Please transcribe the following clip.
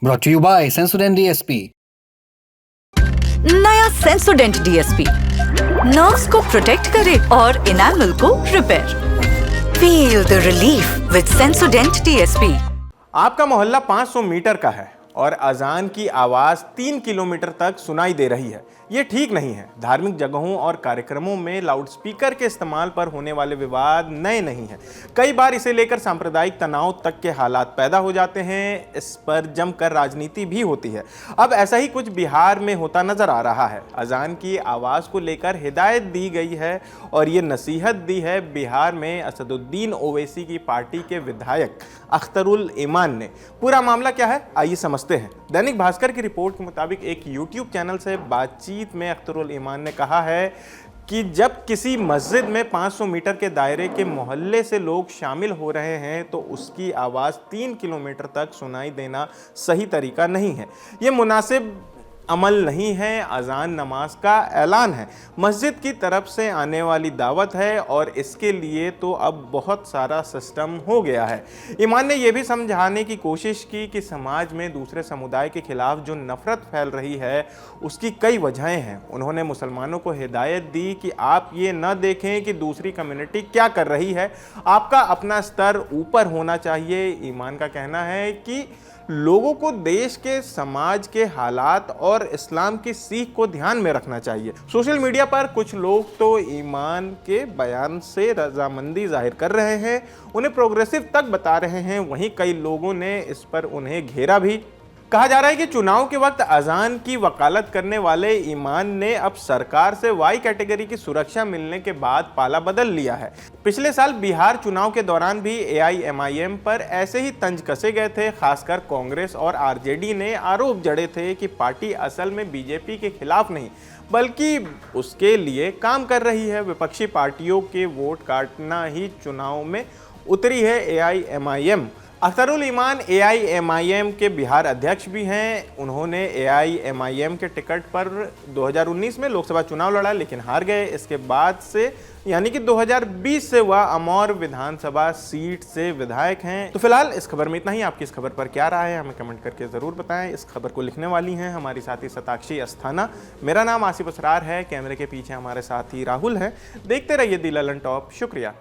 Brought to you by Sensodyne DSP. नया सेंसोडेंट DSP nerves को protect करे और इनेमल को repair. Feel the relief with सेंसोडेंट DSP. आपका मोहल्ला 500 मीटर का है और अजान की आवाज़ 3 किलोमीटर तक सुनाई दे रही है। ये ठीक नहीं है। धार्मिक जगहों और कार्यक्रमों में लाउडस्पीकर के इस्तेमाल पर होने वाले विवाद नए नहीं हैं। कई बार इसे लेकर सांप्रदायिक तनाव तक के हालात पैदा हो जाते हैं। इस पर जमकर राजनीति भी होती है। अब ऐसा ही कुछ बिहार में होता नजर आ रहा है। अजान की आवाज़ को लेकर हिदायत दी गई है और ये नसीहत दी है बिहार में असदुद्दीन ओवैसी की पार्टी के विधायक अख्तरुल ईमान ने। पूरा मामला क्या है, आइए समझते हैं। दैनिक भास्कर की रिपोर्ट के मुताबिक एक यूट्यूब चैनल से बातचीत में अख्तरुल ईमान ने कहा है कि जब किसी मस्जिद में 500 मीटर के दायरे के मोहल्ले से लोग शामिल हो रहे हैं तो उसकी आवाज़ 3 किलोमीटर तक सुनाई देना सही तरीका नहीं है। ये मुनासिब अमल नहीं है। अजान नमाज का ऐलान है, मस्जिद की तरफ से आने वाली दावत है और इसके लिए तो अब बहुत सारा सिस्टम हो गया है। ईमान ने यह भी समझाने की कोशिश की कि समाज में दूसरे समुदाय के खिलाफ जो नफरत फैल रही है उसकी कई वजहें हैं। उन्होंने मुसलमानों को हिदायत दी कि आप ये न देखें कि दूसरी कम्युनिटी क्या कर रही है, आपका अपना स्तर ऊपर होना चाहिए। ईमान का कहना है कि लोगों को देश के समाज के हालात और इस्लाम की सीख को ध्यान में रखना चाहिए। सोशल मीडिया पर कुछ लोग तो ईमान के बयान से रजामंदी जाहिर कर रहे हैं, उन्हें प्रोग्रेसिव तक बता रहे हैं। वहीं कई लोगों ने इस पर उन्हें घेरा भी। कहा जा रहा है कि चुनाव के वक्त अजान की वकालत करने वाले ईमान ने अब सरकार से वाई कैटेगरी की सुरक्षा मिलने के बाद पाला बदल लिया है। पिछले साल बिहार चुनाव के दौरान भी एआईएमआईएम पर ऐसे ही तंज कसे गए थे। खासकर कांग्रेस और आरजेडी ने आरोप जड़े थे कि पार्टी असल में बीजेपी के खिलाफ नहीं बल्कि उसके लिए काम कर रही है। विपक्षी पार्टियों के वोट काटना ही चुनाव में उतरी है एआईएमआईएम। अख्तरुल ईमान एआईएमआईएम के बिहार अध्यक्ष भी हैं। उन्होंने एआईएमआईएम के टिकट पर 2019 में लोकसभा चुनाव लड़ा लेकिन हार गए। इसके बाद से यानी कि 2020 से वह अमौर विधानसभा सीट से विधायक हैं। तो फिलहाल इस खबर में इतना ही। आपकी इस खबर पर क्या राय है हमें कमेंट करके ज़रूर बताएं। इस खबर को लिखने वाली हैं हमारी साथी शताक्षी अस्थाना। मेरा नाम आसिफ असरार है। कैमरे के पीछे हमारे साथी राहुल हैं। देखते रहिए दी ललन टॉप। शुक्रिया।